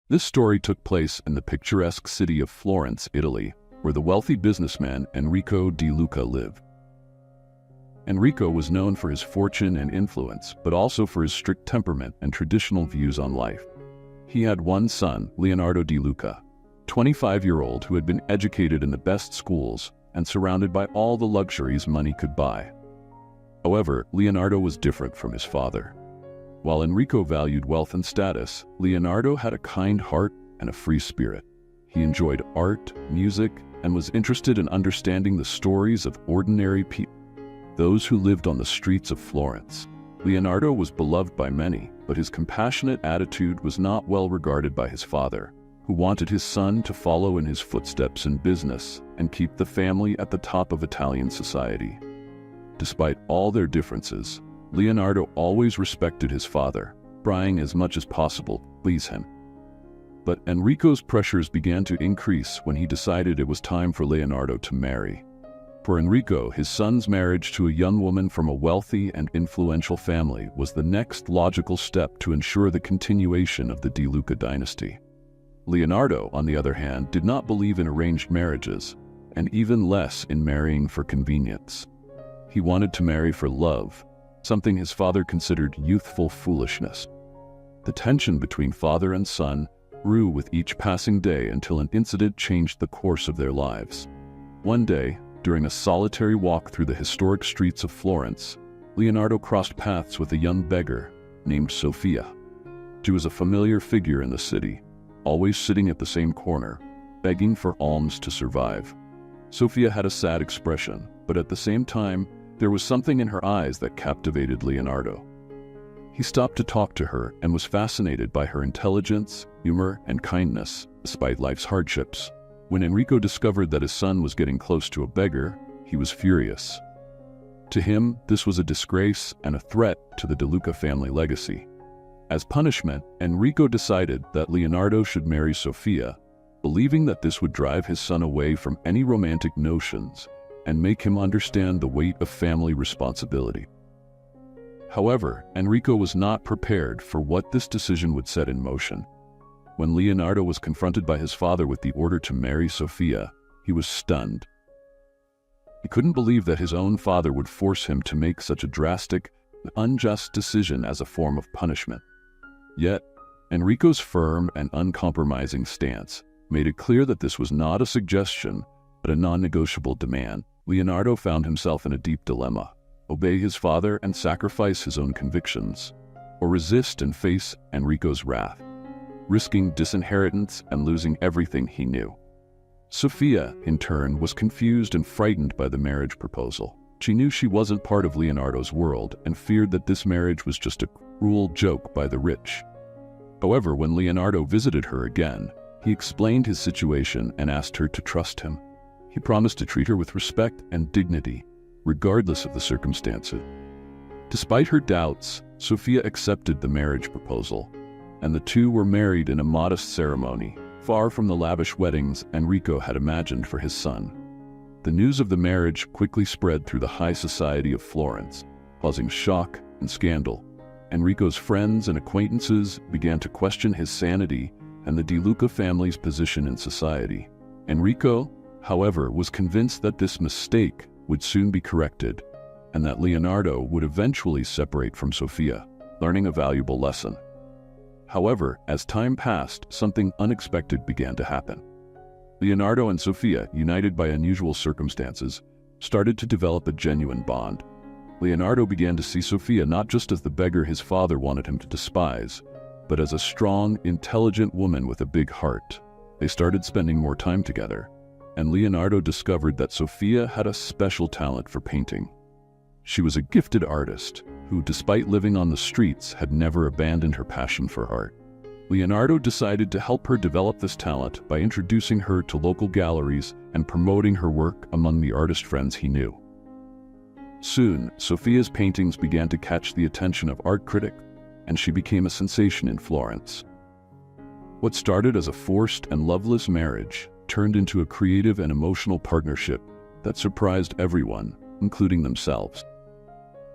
This story took place in the picturesque city of Florence, Italy, where the wealthy businessman Enrico di Luca lived. Enrico was known for his fortune and influence, but also for his strict temperament and traditional views on life. He had one son, Leonardo di Luca, 25-year-old who had been educated in the best schools and surrounded by all the luxuries money could buy. However, Leonardo was different from his father. While Enrico valued wealth and status, Leonardo had a kind heart and a free spirit. He enjoyed art, music, and was interested in understanding the stories of ordinary people, those who lived on the streets of Florence. Leonardo was beloved by many, but his compassionate attitude was not well regarded by his father, who wanted his son to follow in his footsteps in business and keep the family at the top of Italian society. Despite all their differences, Leonardo always respected his father, trying as much as possible to please him. But Enrico's pressures began to increase when he decided it was time for Leonardo to marry. For Enrico, his son's marriage to a young woman from a wealthy and influential family was the next logical step to ensure the continuation of the Di Luca dynasty. Leonardo, on the other hand, did not believe in arranged marriages, and even less in marrying for convenience. He wanted to marry for love, something his father considered youthful foolishness. The tension between father and son grew with each passing day until an incident changed the course of their lives. One day, during a solitary walk through the historic streets of Florence, Leonardo crossed paths with a young beggar named Sofia. She was a familiar figure in the city, always sitting at the same corner, begging for alms to survive. Sofia had a sad expression, but at the same time, there was something in her eyes that captivated Leonardo. He stopped to talk to her and was fascinated by her intelligence, humor, and kindness, despite life's hardships. When Enrico discovered that his son was getting close to a beggar, he was furious. To him, this was a disgrace and a threat to the De Luca family legacy. As punishment, Enrico decided that Leonardo should marry Sofia, believing that this would drive his son away from any romantic notions and make him understand the weight of family responsibility. However, Enrico was not prepared for what this decision would set in motion. When Leonardo was confronted by his father with the order to marry Sofia, he was stunned. He couldn't believe that his own father would force him to make such a drastic, unjust decision as a form of punishment. Yet, Enrico's firm and uncompromising stance made it clear that this was not a suggestion, but a non-negotiable demand. Leonardo found himself in a deep dilemma: obey his father and sacrifice his own convictions, or resist and face Enrico's wrath, risking disinheritance and losing everything he knew. Sofia, in turn, was confused and frightened by the marriage proposal. She knew she wasn't part of Leonardo's world and feared that this marriage was just a cruel joke by the rich. However, when Leonardo visited her again, he explained his situation and asked her to trust him. He promised to treat her with respect and dignity, regardless of the circumstances. Despite her doubts, Sofia accepted the marriage proposal, and the two were married in a modest ceremony, far from the lavish weddings Enrico had imagined for his son. The news of the marriage quickly spread through the high society of Florence, causing shock and scandal. Enrico's friends and acquaintances began to question his sanity and the Di Luca family's position in society. Enrico, however, was convinced that this mistake would soon be corrected, and that Leonardo would eventually separate from Sofia, learning a valuable lesson. However, as time passed, something unexpected began to happen. Leonardo and Sofia, united by unusual circumstances, started to develop a genuine bond. Leonardo began to see Sofia not just as the beggar his father wanted him to despise, but as a strong, intelligent woman with a big heart. They started spending more time together, and Leonardo discovered that Sofia had a special talent for painting. She was a gifted artist who, despite living on the streets, had never abandoned her passion for art. Leonardo decided to help her develop this talent by introducing her to local galleries and promoting her work among the artist friends he knew. Soon, Sofia's paintings began to catch the attention of art critics, and she became a sensation in Florence. What started as a forced and loveless marriage turned into a creative and emotional partnership that surprised everyone, including themselves.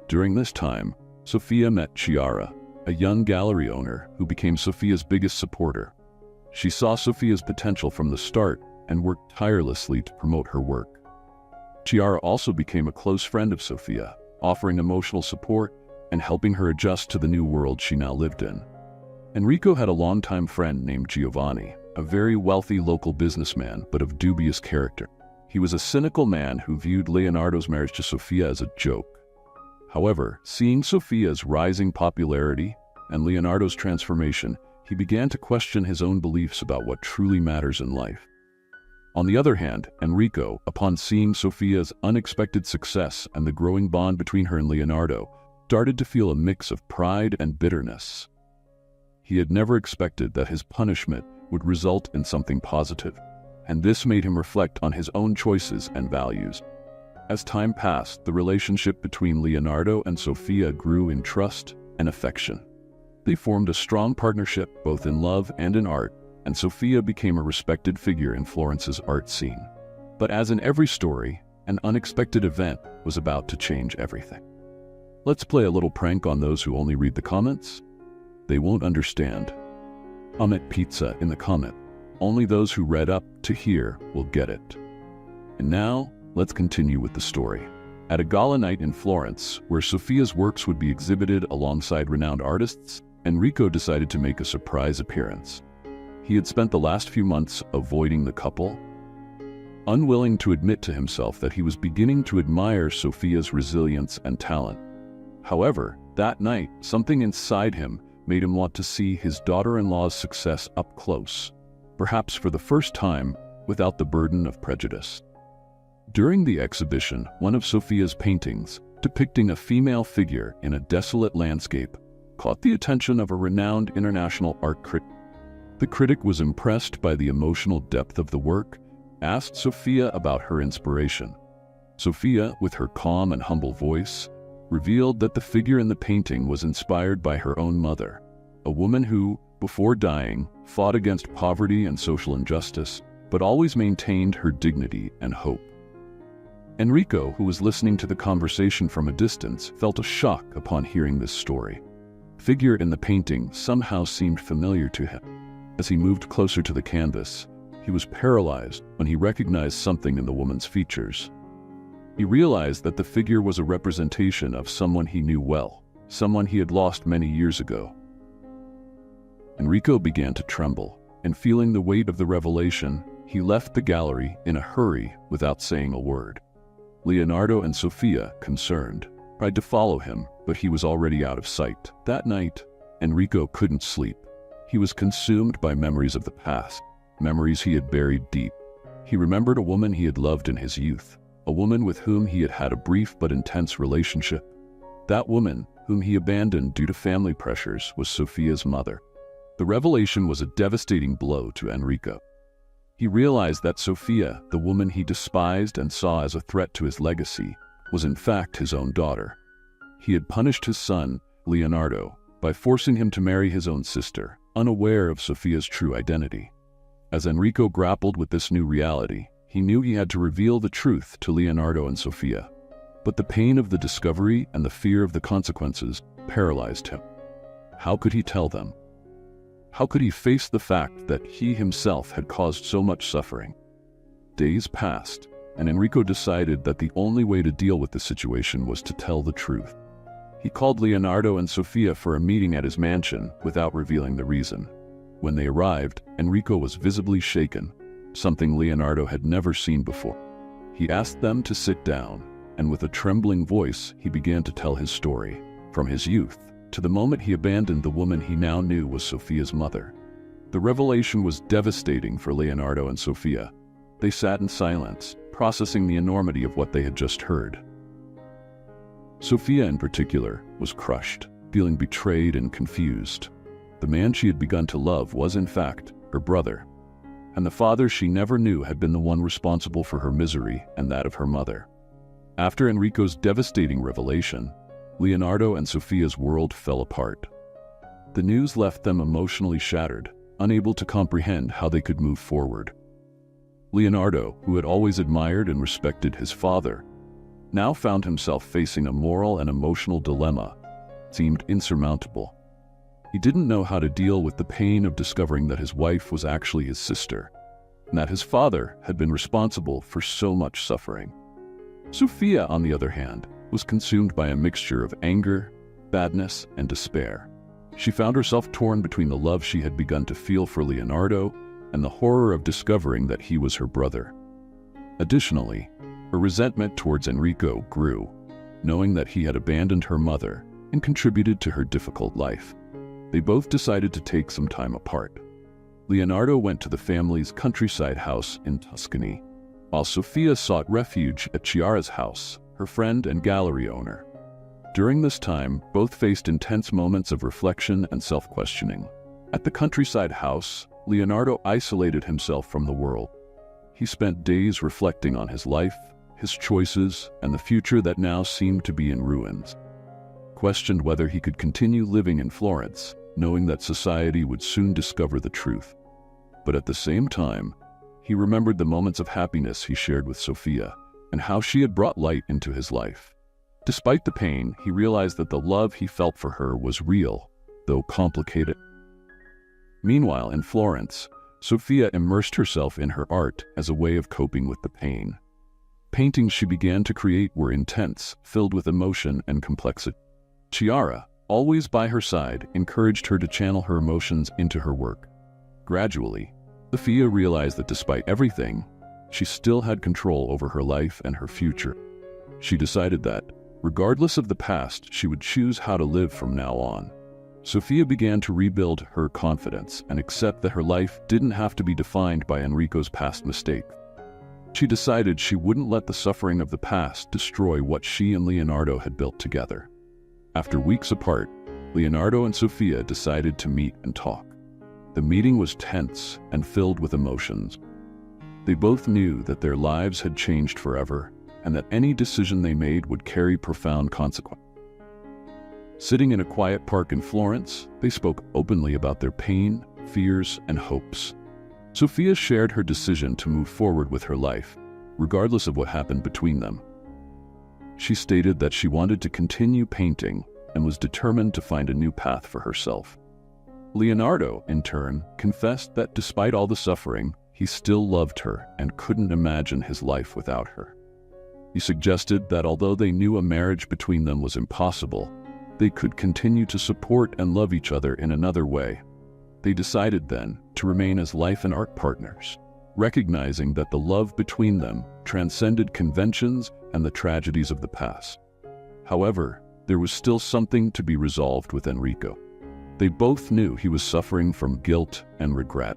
During this time, Sofia met Chiara, a young gallery owner who became Sofia's biggest supporter. She saw Sophia's potential from the start and worked tirelessly to promote her work. Chiara also became a close friend of Sophia, offering emotional support and helping her adjust to the new world she now lived in. Enrico had a longtime friend named Giovanni, a very wealthy local businessman but of dubious character. He was a cynical man who viewed Leonardo's marriage to Sophia as a joke. However, seeing Sophia's rising popularity and Leonardo's transformation, he began to question his own beliefs about what truly matters in life. On the other hand, Enrico, upon seeing Sophia's unexpected success and the growing bond between her and Leonardo, started to feel a mix of pride and bitterness. He had never expected that his punishment would result in something positive, and this made him reflect on his own choices and values. As time passed, the relationship between Leonardo and Sophia grew in trust and affection. They formed a strong partnership both in love and in art, and Sophia became a respected figure in Florence's art scene. But as in every story, an unexpected event was about to change everything. Let's play a little prank on those who only read the comments. They won't understand. Comment pizza in the comment. Only those who read up to here will get it. And now, let's continue with the story. At a gala night in Florence, where Sophia's works would be exhibited alongside renowned artists, Enrico decided to make a surprise appearance. He had spent the last few months avoiding the couple, unwilling to admit to himself that he was beginning to admire Sophia's resilience and talent. However, that night, something inside him made him want to see his daughter-in-law's success up close, perhaps for the first time without the burden of prejudice. During the exhibition, one of Sophia's paintings, depicting a female figure in a desolate landscape, caught the attention of a renowned international art critic. The critic was impressed by the emotional depth of the work, asked Sophia about her inspiration. Sophia, with her calm and humble voice, revealed that the figure in the painting was inspired by her own mother, a woman who, before dying, fought against poverty and social injustice, but always maintained her dignity and hope. Enrico, who was listening to the conversation from a distance, felt a shock upon hearing this story. The figure in the painting somehow seemed familiar to him. As he moved closer to the canvas, he was paralyzed when he recognized something in the woman's features. He realized that the figure was a representation of someone he knew well, someone he had lost many years ago. Enrico began to tremble, and feeling the weight of the revelation, he left the gallery in a hurry without saying a word. Leonardo and Sophia, concerned, tried to follow him, but he was already out of sight. That night, Enrico couldn't sleep. He was consumed by memories of the past, memories he had buried deep. He remembered a woman he had loved in his youth, a woman with whom he had had a brief but intense relationship. That woman, whom he abandoned due to family pressures, was Sophia's mother. The revelation was a devastating blow to Enrico. He realized that Sophia, the woman he despised and saw as a threat to his legacy, was in fact his own daughter. He had punished his son, Leonardo, by forcing him to marry his own sister, unaware of Sophia's true identity. As Enrico grappled with this new reality, he knew he had to reveal the truth to Leonardo and Sophia. But the pain of the discovery and the fear of the consequences paralyzed him. How could he tell them? How could he face the fact that he himself had caused so much suffering? Days passed, and Enrico decided that the only way to deal with the situation was to tell the truth. He called Leonardo and Sophia for a meeting at his mansion without revealing the reason. When they arrived, Enrico was visibly shaken, something Leonardo had never seen before. He asked them to sit down, and with a trembling voice, he began to tell his story, from his youth to the moment he abandoned the woman he now knew was Sophia's mother. The revelation was devastating for Leonardo and Sophia. They sat in silence, processing the enormity of what they had just heard. Sophia, in particular, was crushed, feeling betrayed and confused. The man she had begun to love was, in fact, her brother, and the father she never knew had been the one responsible for her misery and that of her mother. After Enrico's devastating revelation, Leonardo and Sophia's world fell apart. The news left them emotionally shattered, unable to comprehend how they could move forward. Leonardo, who had always admired and respected his father, now found himself facing a moral and emotional dilemma that seemed insurmountable. He didn't know how to deal with the pain of discovering that his wife was actually his sister, and that his father had been responsible for so much suffering. Sophia, on the other hand, was consumed by a mixture of anger, sadness, and despair. She found herself torn between the love she had begun to feel for Leonardo and the horror of discovering that he was her brother. Additionally, her resentment towards Enrico grew, knowing that he had abandoned her mother and contributed to her difficult life. They both decided to take some time apart. Leonardo went to the family's countryside house in Tuscany, while Sophia sought refuge at Chiara's house, her friend and gallery owner. During this time, both faced intense moments of reflection and self-questioning. At the countryside house, Leonardo isolated himself from the world. He spent days reflecting on his life, his choices, and the future that now seemed to be in ruins. Questioned whether he could continue living in Florence, knowing that society would soon discover the truth. But at the same time, he remembered the moments of happiness he shared with Sophia and how she had brought light into his life. Despite the pain, he realized that the love he felt for her was real, though complicated. Meanwhile, in Florence, Sophia immersed herself in her art as a way of coping with the pain. Paintings she began to create were intense, filled with emotion and complexity. Chiara, always by her side, encouraged her to channel her emotions into her work. Gradually, Sophia realized that despite everything, she still had control over her life and her future. She decided that, regardless of the past, she would choose how to live from now on. Sophia began to rebuild her confidence and accept that her life didn't have to be defined by Enrico's past mistakes. She decided she wouldn't let the suffering of the past destroy what she and Leonardo had built together. After weeks apart, Leonardo and Sophia decided to meet and talk. The meeting was tense and filled with emotions. They both knew that their lives had changed forever and that any decision they made would carry profound consequences. Sitting in a quiet park in Florence, they spoke openly about their pain, fears, and hopes. Sophia shared her decision to move forward with her life, regardless of what happened between them. She stated that she wanted to continue painting and was determined to find a new path for herself. Leonardo, in turn, confessed that despite all the suffering, he still loved her and couldn't imagine his life without her. He suggested that although they knew a marriage between them was impossible, they could continue to support and love each other in another way. They decided then to remain as life and art partners, recognizing that the love between them transcended conventions and the tragedies of the past. However, there was still something to be resolved with Enrico. They both knew he was suffering from guilt and regret.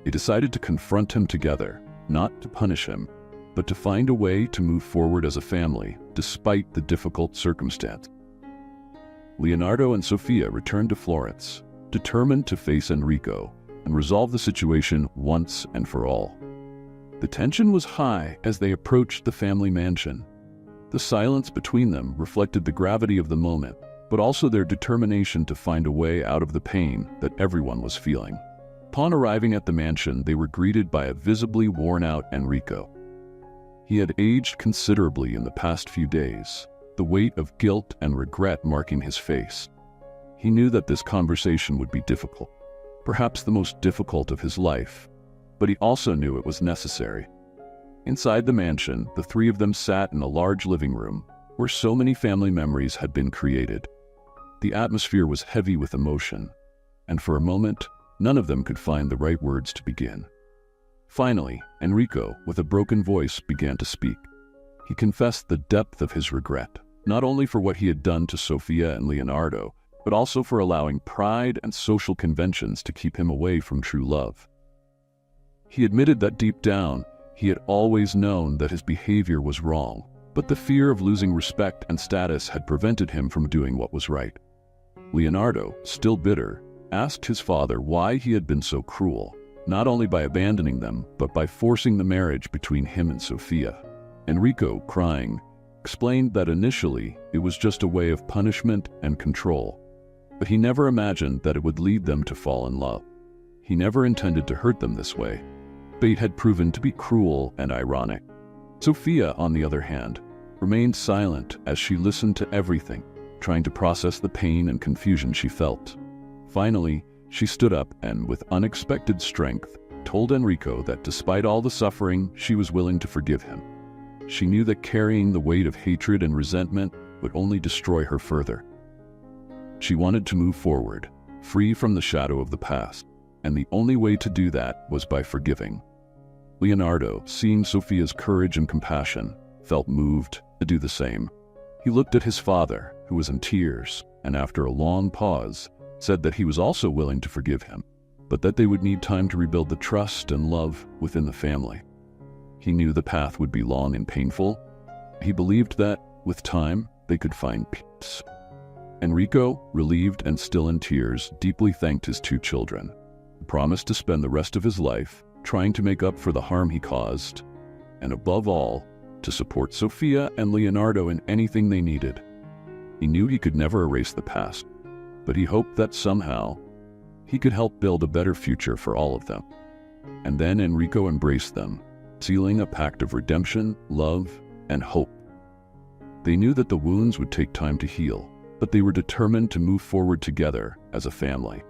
They decided to confront him together, not to punish him, but to find a way to move forward as a family, despite the difficult circumstance. Leonardo and Sophia returned to Florence, determined to face Enrico and resolve the situation once and for all. The tension was high as they approached the family mansion. The silence between them reflected the gravity of the moment, but also their determination to find a way out of the pain that everyone was feeling. Upon arriving at the mansion, they were greeted by a visibly worn-out Enrico. He had aged considerably in the past few days, the weight of guilt and regret marking his face. He knew that this conversation would be difficult, perhaps the most difficult of his life, but he also knew it was necessary. Inside the mansion, the three of them sat in a large living room where so many family memories had been created. The atmosphere was heavy with emotion, and for a moment, none of them could find the right words to begin. Finally, Enrico, with a broken voice, began to speak. He confessed the depth of his regret, not only for what he had done to Sophia and Leonardo, but also for allowing pride and social conventions to keep him away from true love. He admitted that deep down, he had always known that his behavior was wrong, but the fear of losing respect and status had prevented him from doing what was right. Leonardo, still bitter, asked his father why he had been so cruel, not only by abandoning them, but by forcing the marriage between him and Sophia. Enrico, crying, explained that initially it was just a way of punishment and control, but he never imagined that it would lead them to fall in love. He never intended to hurt them this way. Fate had proven to be cruel and ironic. Sophia, on the other hand, remained silent as she listened to everything, trying to process the pain and confusion she felt. Finally, she stood up and, with unexpected strength, told Enrico that despite all the suffering, she was willing to forgive him. She knew that carrying the weight of hatred and resentment would only destroy her further. She wanted to move forward, free from the shadow of the past, and the only way to do that was by forgiving. Leonardo, seeing Sofia's courage and compassion, felt moved to do the same. He looked at his father, who was in tears, and after a long pause, said that he was also willing to forgive him, but that they would need time to rebuild the trust and love within the family. He knew the path would be long and painful. He believed that, with time, they could find peace. Enrico, relieved and still in tears, deeply thanked his two children. He promised to spend the rest of his life trying to make up for the harm he caused, and above all, to support Sofia and Leonardo in anything they needed. He knew he could never erase the past, but he hoped that somehow he could help build a better future for all of them. And then Enrico embraced them, sealing a pact of redemption, love, and hope. They knew that the wounds would take time to heal, but they were determined to move forward together as a family.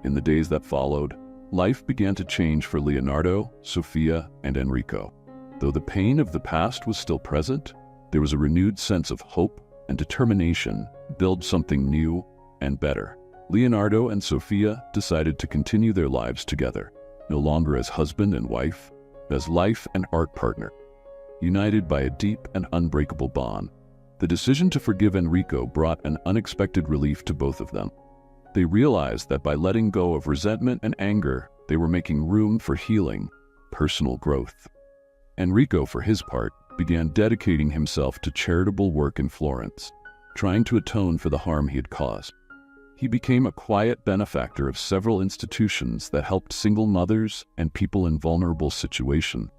In the days that followed, life began to change for Leonardo, Sofia, and Enrico. Though the pain of the past was still present, there was a renewed sense of hope and determination to build something new and better. Leonardo and Sofia decided to continue their lives together, no longer as husband and wife, but as life and art partner, united by a deep and unbreakable bond. The decision to forgive Enrico brought an unexpected relief to both of them. They realized that by letting go of resentment and anger, they were making room for healing, personal growth. Enrico, for his part, began dedicating himself to charitable work in Florence, trying to atone for the harm he had caused. He became a quiet benefactor of several institutions that helped single mothers and people in vulnerable situations,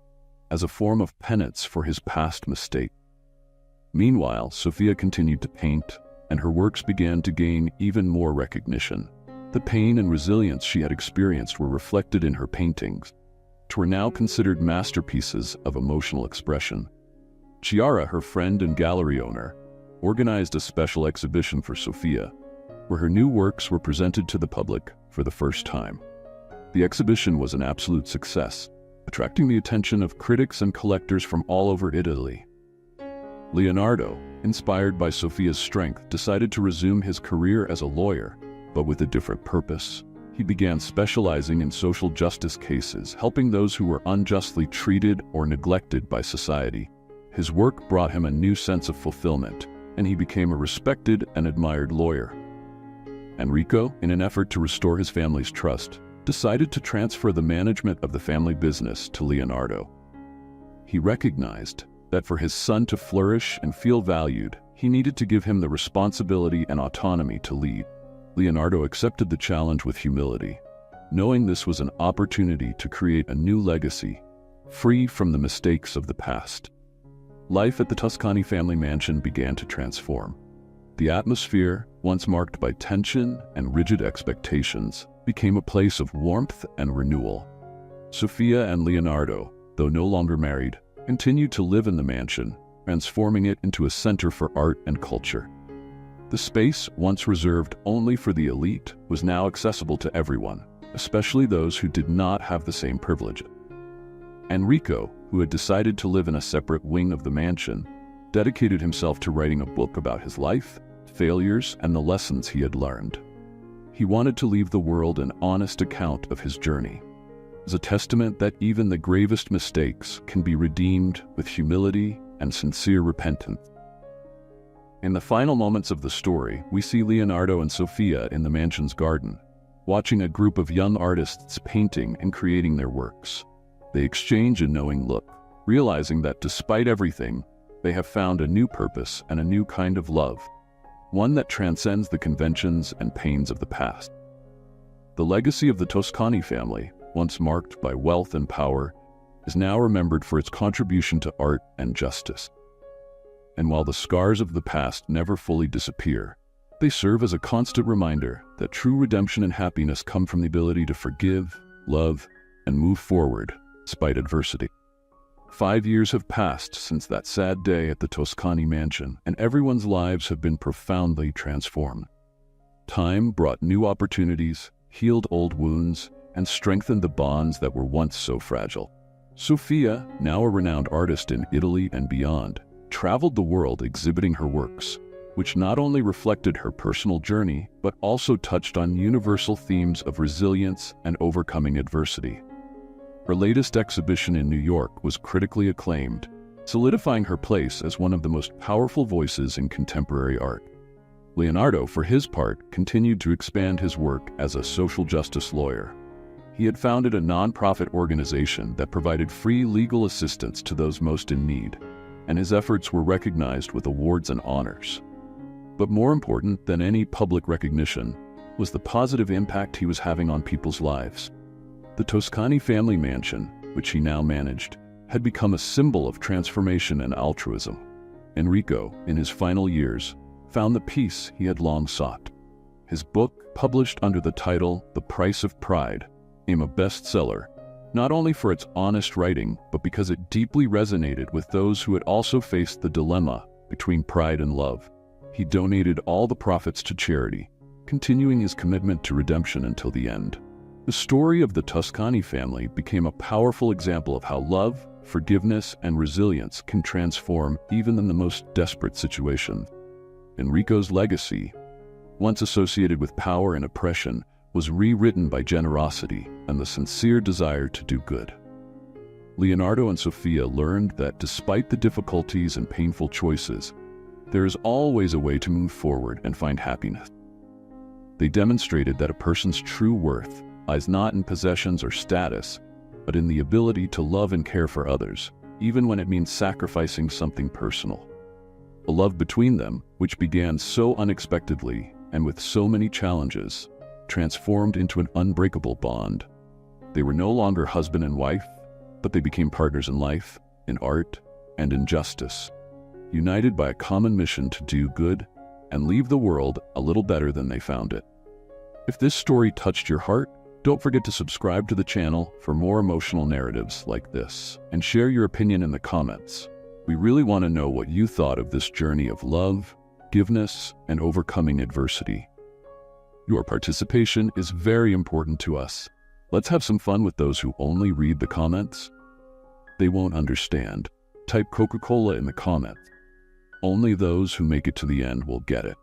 as a form of penance for his past mistake. Meanwhile, Sofia continued to paint, and her works began to gain even more recognition. The pain and resilience she had experienced were reflected in her paintings, which were now considered masterpieces of emotional expression. Chiara, her friend and gallery owner, organized a special exhibition for Sofia, where her new works were presented to the public for the first time. The exhibition was an absolute success, attracting the attention of critics and collectors from all over Italy. Leonardo, inspired by Sofia's strength, decided to resume his career as a lawyer, but with a different purpose. He began specializing in social justice cases, helping those who were unjustly treated or neglected by society. His work brought him a new sense of fulfillment, and he became a respected and admired lawyer. Enrico, in an effort to restore his family's trust, decided to transfer the management of the family business to Leonardo. He recognized that for his son to flourish and feel valued, he needed to give him the responsibility and autonomy to lead. Leonardo accepted the challenge with humility, knowing this was an opportunity to create a new legacy, free from the mistakes of the past. Life at the Toscani family mansion began to transform. The atmosphere, once marked by tension and rigid expectations, became a place of warmth and renewal. Sofia and Leonardo, though no longer married, continued to live in the mansion, transforming it into a center for art and culture. The space, once reserved only for the elite, was now accessible to everyone, especially those who did not have the same privilege. Enrico, who had decided to live in a separate wing of the mansion, dedicated himself to writing a book about his life, failures, and the lessons he had learned. He wanted to leave the world an honest account of his journey, as a testament that even the gravest mistakes can be redeemed with humility and sincere repentance. In the final moments of the story, we see Leonardo and Sofia in the mansion's garden, watching a group of young artists painting and creating their works. They exchange a knowing look, realizing that despite everything, they have found a new purpose and a new kind of love, one that transcends the conventions and pains of the past. The legacy of the Toscani family, once marked by wealth and power, is now remembered for its contribution to art and justice. And while the scars of the past never fully disappear, they serve as a constant reminder that true redemption and happiness come from the ability to forgive, love, and move forward despite adversity. 5 years have passed since that sad day at the Toscani mansion, and everyone's lives have been profoundly transformed. Time brought new opportunities, healed old wounds, and strengthened the bonds that were once so fragile. Sofia, now a renowned artist in Italy and beyond, traveled the world exhibiting her works, which not only reflected her personal journey, but also touched on universal themes of resilience and overcoming adversity. Her latest exhibition in New York was critically acclaimed, solidifying her place as one of the most powerful voices in contemporary art. Leonardo, for his part, continued to expand his work as a social justice lawyer. He had founded a nonprofit organization that provided free legal assistance to those most in need, and his efforts were recognized with awards and honors. But more important than any public recognition was the positive impact he was having on people's lives. The Toscani family mansion, which he now managed, had become a symbol of transformation and altruism. Enrico, in his final years, found the peace he had long sought. His book, published under the title The Price of Pride, became a bestseller, not only for its honest writing, but because it deeply resonated with those who had also faced the dilemma between pride and love. He donated all the profits to charity, continuing his commitment to redemption until the end. The story of the Toscani family became a powerful example of how love, forgiveness, and resilience can transform even in the most desperate situations. Enrico's legacy, once associated with power and oppression, was rewritten by generosity and the sincere desire to do good. Leonardo and Sofia learned that despite the difficulties and painful choices, there is always a way to move forward and find happiness. They demonstrated that a person's true worth lies not in possessions or status, but in the ability to love and care for others, even when it means sacrificing something personal. The love between them, which began so unexpectedly and with so many challenges, transformed into an unbreakable bond. They were no longer husband and wife, but they became partners in life, in art, and in justice, united by a common mission to do good and leave the world a little better than they found it. If this story touched your heart, don't forget to subscribe to the channel for more emotional narratives like this, and share your opinion in the comments. We really want to know what you thought of this journey of love, forgiveness, and overcoming adversity. Your participation is very important to us. Let's have some fun with those who only read the comments. They won't understand. Type Coca-Cola in the comments. Only those who make it to the end will get it.